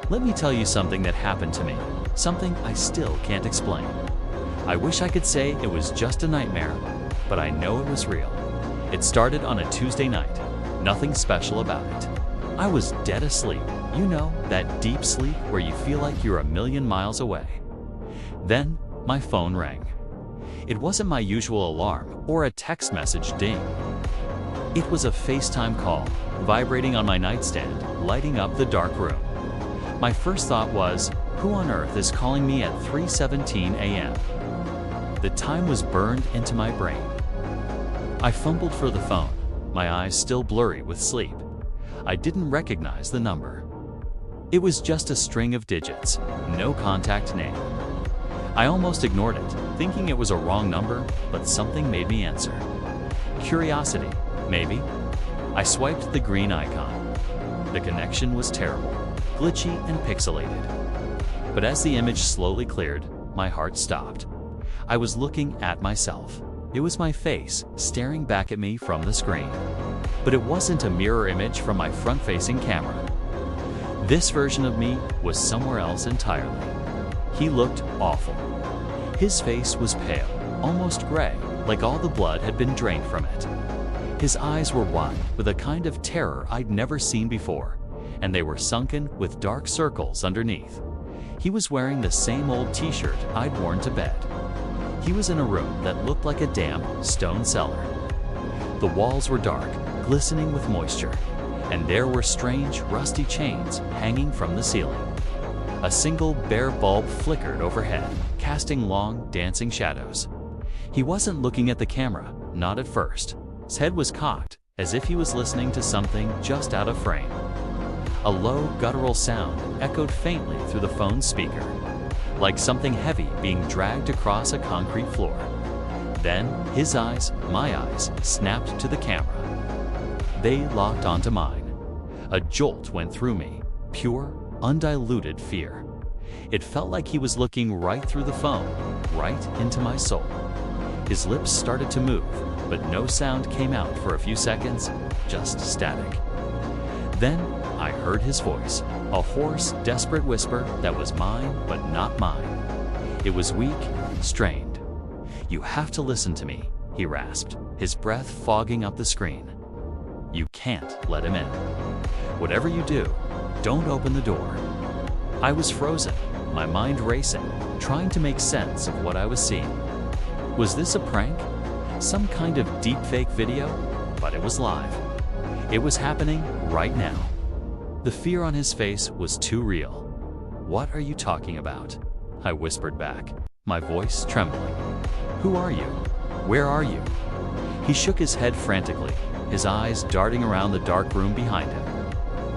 Let me tell you something that happened to me, something I still can't explain. I wish I could say it was just a nightmare, but I know it was real. It started on a Tuesday night, nothing special about it. I was dead asleep, you know, that deep sleep where you feel like you're a million miles away. Then, my phone rang. It wasn't my usual alarm or a text message ding. It was a FaceTime call, vibrating on my nightstand, lighting up the dark room. My first thought was, who on earth is calling me at 3:17 a.m.? The time was burned into my brain. I fumbled for the phone, my eyes still blurry with sleep. I didn't recognize the number. It was just a string of digits, no contact name. I almost ignored it, thinking it was a wrong number, but something made me answer. Curiosity, maybe? I swiped the green icon. The connection was terrible, glitchy and pixelated. But as the image slowly cleared, my heart stopped. I was looking at myself. It was my face staring back at me from the screen. But it wasn't a mirror image from my front-facing camera. This version of me was somewhere else entirely. He looked awful. His face was pale, almost gray, like all the blood had been drained from it. His eyes were wide with a kind of terror I'd never seen before, and they were sunken with dark circles underneath. He was wearing the same old t-shirt I'd worn to bed. He was in a room that looked like a damp stone cellar. The walls were dark, glistening with moisture, and there were strange, rusty chains hanging from the ceiling. A single bare bulb flickered overhead, casting long, dancing shadows. He wasn't looking at the camera, not at first. His head was cocked, as if he was listening to something just out of frame. A low, guttural sound echoed faintly through the phone's speaker, like something heavy being dragged across a concrete floor. Then, his eyes, my eyes, snapped to the camera. They locked onto mine. A jolt went through me, pure, undiluted fear. It felt like he was looking right through the phone, right into my soul. His lips started to move, but no sound came out for a few seconds, just static. Then I heard his voice, a hoarse, desperate whisper that was mine but not mine. It was weak, strained. "You have to listen to me," he rasped, his breath fogging up the screen. "You can't let him in. Whatever you do, don't open the door." I was frozen, my mind racing, trying to make sense of what I was seeing. Was this a prank? Some kind of deepfake video? But it was live. It was happening right now. The fear on his face was too real. "What are you talking about?" I whispered back, my voice trembling. "Who are you? Where are you?" He shook his head frantically, his eyes darting around the dark room behind him.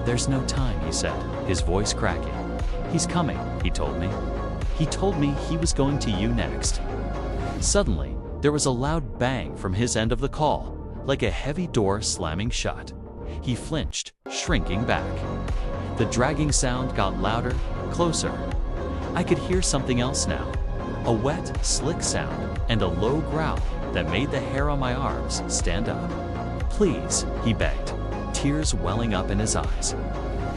"There's no time," he said, his voice cracking. "He's coming," he told me. "He told me he was going to you next." Suddenly, there was a loud bang from his end of the call, like a heavy door slamming shut. He flinched, shrinking back. The dragging sound got louder, closer. I could hear something else now, a wet, slick sound and a low growl that made the hair on my arms stand up. "Please," he begged, tears welling up in his eyes.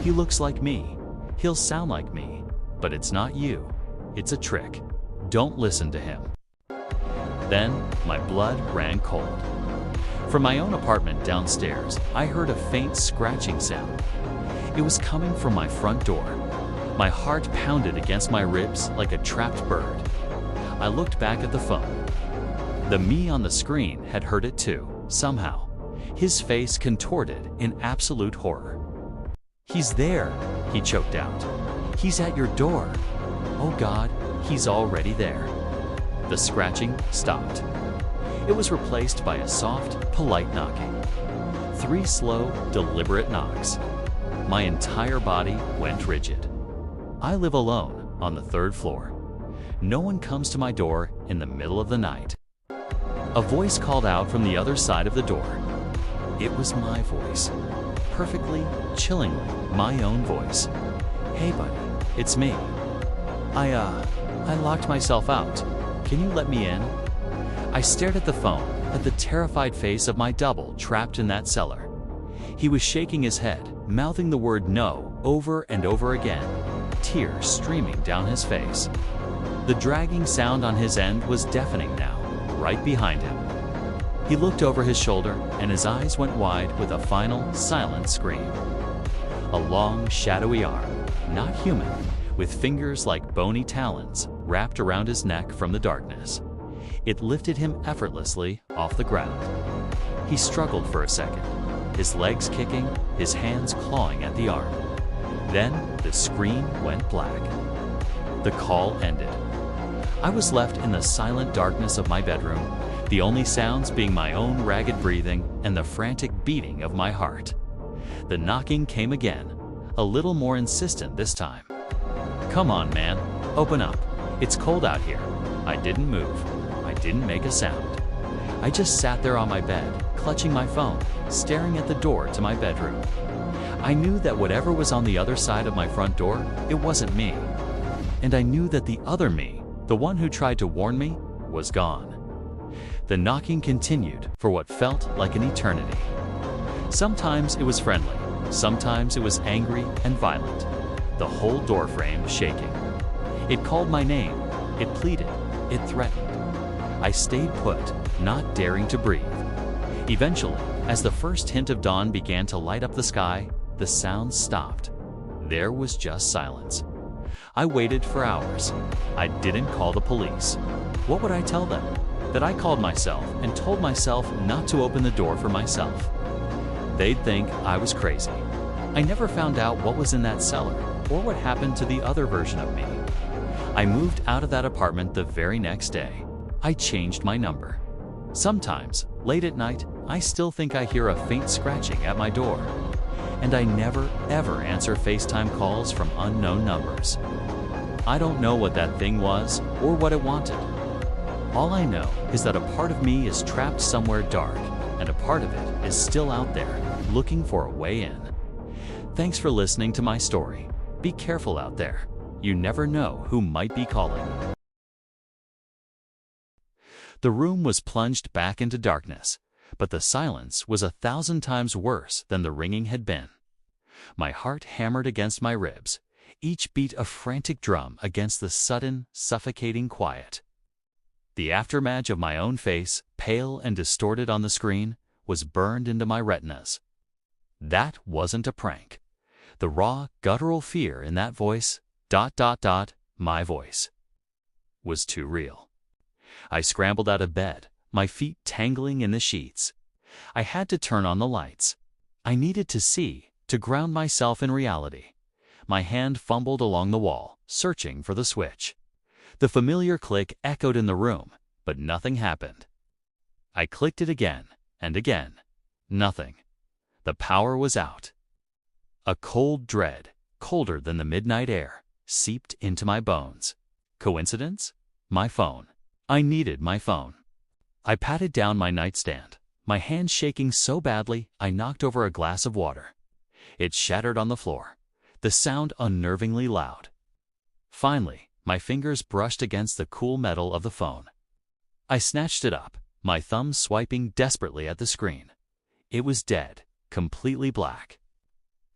"He looks like me. He'll sound like me. But it's not you. It's a trick. Don't listen to him." Then my blood ran cold. From my own apartment downstairs, I heard a faint scratching sound. It was coming from my front door. My heart pounded against my ribs like a trapped bird. I looked back at the phone. The me on the screen had heard it too, somehow, his face contorted in absolute horror. "He's there," he choked out. "He's at your door. Oh God, he's already there." The scratching stopped. It was replaced by a soft, polite knocking. 3 slow, deliberate knocks. My entire body went rigid. I live alone on the 3rd floor. No one comes to my door in the middle of the night. A voice called out from the other side of the door. It was my voice. Perfectly, chillingly, my own voice. "Hey buddy, it's me. I locked myself out. Can you let me in?" I stared at the phone, at the terrified face of my double trapped in that cellar. He was shaking his head, mouthing the word no over and over again. tears streaming down his face. The dragging sound on his end was deafening now, right behind him. He looked over his shoulder, and his eyes went wide with a final, silent scream. A long, shadowy arm, not human, with fingers like bony talons wrapped around his neck from the darkness. It lifted him effortlessly off the ground. He struggled for a second, his legs kicking, his hands clawing at the arm. Then the screen went black. The call ended. I was left in the silent darkness of my bedroom, the only sounds being my own ragged breathing and the frantic beating of my heart. The knocking came again, a little more insistent this time. "Come on, man, open up. It's cold out here." I didn't move. I didn't make a sound. I just sat there on my bed, clutching my phone, staring at the door to my bedroom. I knew that whatever was on the other side of my front door, it wasn't me. And I knew that the other me, the one who tried to warn me, was gone. The knocking continued for what felt like an eternity. Sometimes it was friendly, sometimes it was angry and violent, the whole doorframe shaking. It called my name, it pleaded, it threatened. I stayed put, not daring to breathe. Eventually, as the first hint of dawn began to light up the sky, the sounds stopped. There was just silence. I waited for hours. I didn't call the police. What would I tell them? That I called myself and told myself not to open the door for myself. They'd think I was crazy. I never found out what was in that cellar or what happened to the other version of me. I moved out of that apartment the very next day. I changed my number. Sometimes, late at night, I still think I hear a faint scratching at my door. And I never, ever answer FaceTime calls from unknown numbers. I don't know what that thing was or what it wanted. All I know is that a part of me is trapped somewhere dark, and a part of it is still out there, looking for a way in. Thanks for listening to my story. Be careful out there. You never know who might be calling. The room was plunged back into darkness, but the silence was 1,000 times worse than the ringing had been. My heart hammered against my ribs, each beat a frantic drum against the sudden, suffocating quiet. The aftermath of my own face, pale and distorted on the screen, was burned into my retinas. That wasn't a prank. The raw, guttural fear in that voice, my voice, was too real. I scrambled out of bed, my feet tangling in the sheets. I had to turn on the lights. I needed to see, to ground myself in reality. My hand fumbled along the wall, searching for the switch. The familiar click echoed in the room, but nothing happened. I clicked it again and again. Nothing. The power was out. A cold dread, colder than the midnight air, seeped into my bones. Coincidence? My phone. I needed my phone. I patted down my nightstand, my hand shaking so badly I knocked over a glass of water. It shattered on the floor, the sound unnervingly loud. Finally, my fingers brushed against the cool metal of the phone. I snatched it up, my thumb swiping desperately at the screen. It was dead, completely black.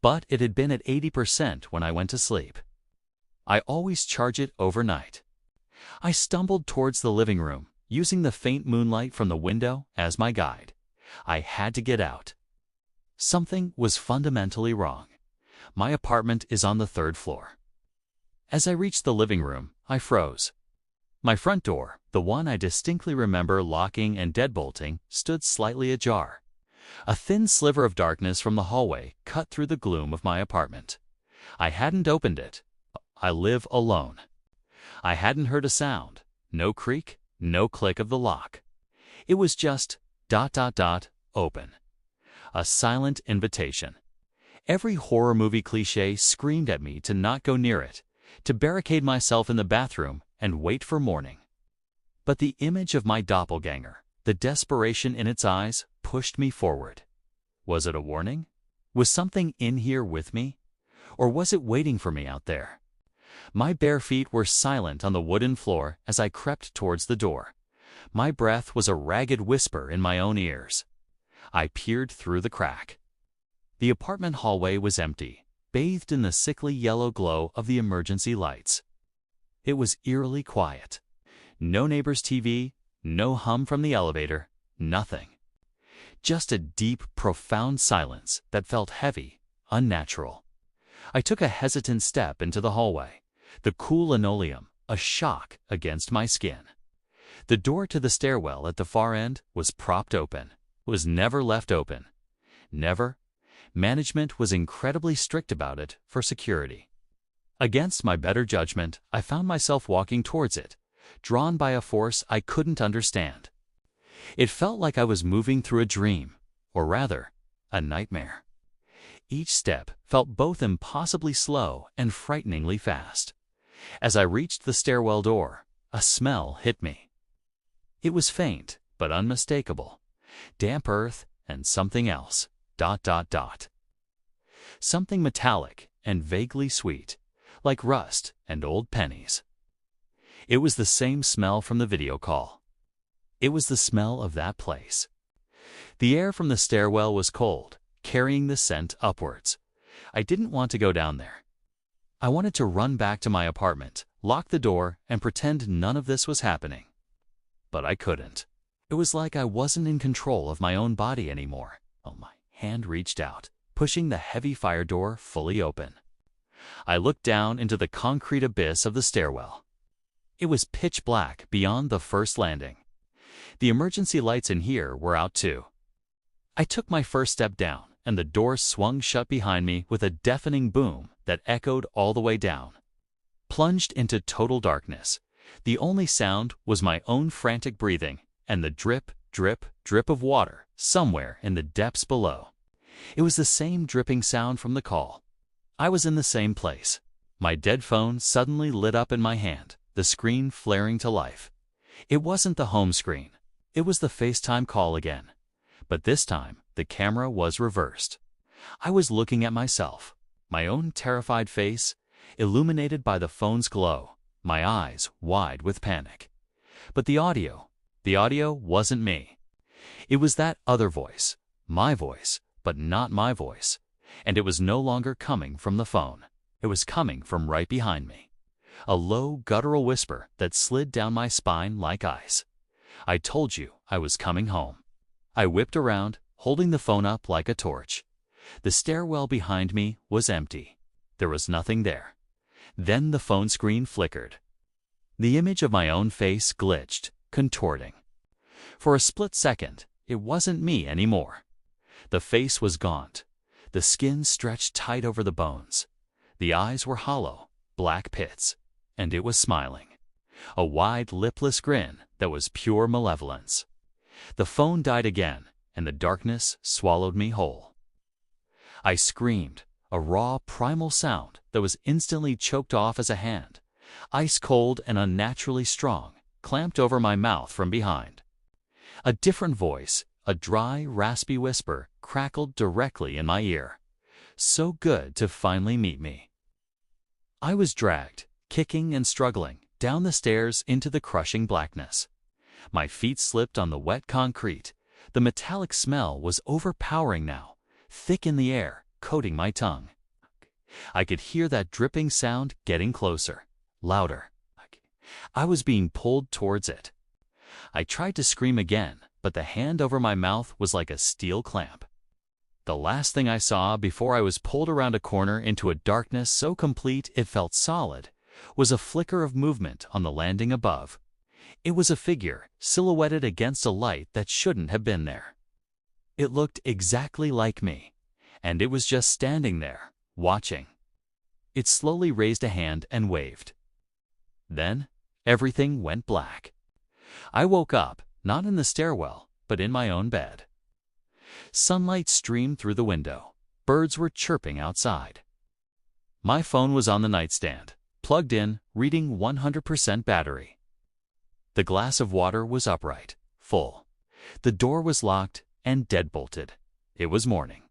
But it had been at 80% when I went to sleep. I always charge it overnight. I stumbled towards the living room, using the faint moonlight from the window as my guide. I had to get out. Something was fundamentally wrong. My apartment is on the 3rd floor. As I reached the living room, I froze. My front door, the one I distinctly remember locking and deadbolting, stood slightly ajar. A thin sliver of darkness from the hallway cut through the gloom of my apartment. I hadn't opened it. I live alone. I hadn't heard a sound, no creak, no click of the lock. It was just ... open. A silent invitation. Every horror movie cliché screamed at me to not go near it, to barricade myself in the bathroom and wait for morning. But the image of my doppelganger, the desperation in its eyes, pushed me forward. Was it a warning? Was something in here with me? Or was it waiting for me out there? My bare feet were silent on the wooden floor as I crept towards the door. My breath was a ragged whisper in my own ears. I peered through the crack. The apartment hallway was empty, bathed in the sickly yellow glow of the emergency lights. It was eerily quiet. No neighbor's TV, no hum from the elevator, nothing. Just a deep, profound silence that felt heavy, unnatural. I took a hesitant step into the hallway, the cool linoleum a shock against my skin. The door to the stairwell at the far end was propped open, was never left open. Never. Management was incredibly strict about it for security. Against my better judgment, I found myself walking towards it, drawn by a force I couldn't understand. It felt like I was moving through a dream, or rather, a nightmare. Each step felt both impossibly slow and frighteningly fast. As I reached the stairwell door, a smell hit me. It was faint, but unmistakable. Damp earth and something else. ... Something metallic and vaguely sweet, like rust and old pennies. It was the same smell from the video call. It was the smell of that place. The air from the stairwell was cold, carrying the scent upwards. I didn't want to go down there. I wanted to run back to my apartment, lock the door, and pretend none of this was happening. But I couldn't. It was like I wasn't in control of my own body anymore. My hand reached out, pushing the heavy fire door fully open. I looked down into the concrete abyss of the stairwell. It was pitch black beyond the first landing. The emergency lights in here were out too. I took my first step down, and the door swung shut behind me with a deafening boom that echoed all the way down. Plunged into total darkness, the only sound was my own frantic breathing and the drip, drip, drip of water somewhere in the depths below. It was the same dripping sound from the call. I was in the same place. My dead phone suddenly lit up in my hand, the screen flaring to life. It wasn't the home screen. It was the FaceTime call again. But this time, the camera was reversed. I was looking at myself, my own terrified face, illuminated by the phone's glow, my eyes wide with panic. But the audio wasn't me. It was that other voice, my voice, but not my voice. And it was no longer coming from the phone. It was coming from right behind me. A low, guttural whisper that slid down my spine like ice. I told you I was coming home. I whipped around, holding the phone up like a torch. The stairwell behind me was empty. There was nothing there. Then the phone screen flickered. The image of my own face glitched, contorting. For a split second, it wasn't me anymore. The face was gaunt. The skin stretched tight over the bones. The eyes were hollow, black pits, and it was smiling. A wide, lipless grin that was pure malevolence. The phone died again, and the darkness swallowed me whole. I screamed, a raw, primal sound that was instantly choked off as a hand, ice cold and unnaturally strong, clamped over my mouth from behind. A different voice, a dry, raspy whisper, crackled directly in my ear. So good to finally meet me. I was dragged, kicking and struggling, down the stairs into the crushing blackness. My feet slipped on the wet concrete. The metallic smell was overpowering now, thick in the air, coating my tongue. I could hear that dripping sound getting closer, louder. I was being pulled towards it. I tried to scream again, but the hand over my mouth was like a steel clamp. The last thing I saw before I was pulled around a corner into a darkness so complete it felt solid was a flicker of movement on the landing above. It was a figure silhouetted against a light that shouldn't have been there. It looked exactly like me, and it was just standing there, watching. It slowly raised a hand and waved. Then, everything went black. I woke up, not in the stairwell, but in my own bed. Sunlight streamed through the window. Birds were chirping outside. My phone was on the nightstand, plugged in, reading 100% battery. The glass of water was upright, full. The door was locked and deadbolted. It was morning.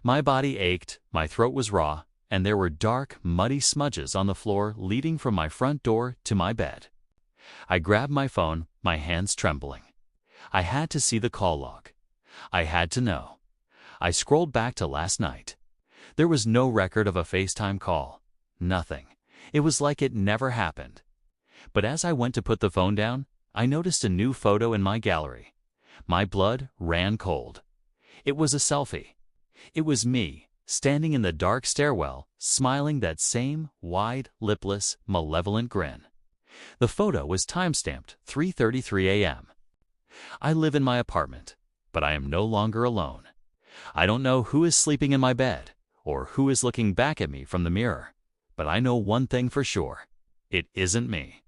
My body ached, my throat was raw, and there were dark, muddy smudges on the floor leading from my front door to my bed. I grabbed my phone, my hands trembling. I had to see the call log. I had to know. I scrolled back to last night. There was no record of a FaceTime call. Nothing. It was like it never happened. But as I went to put the phone down, I noticed a new photo in my gallery. My blood ran cold. It was a selfie. It was me, standing in the dark stairwell, smiling that same wide, lipless, malevolent grin. The photo was time-stamped 3:33 a.m. I live in my apartment, but I am no longer alone. I don't know who is sleeping in my bed or who is looking back at me from the mirror, but I know one thing for sure. It isn't me.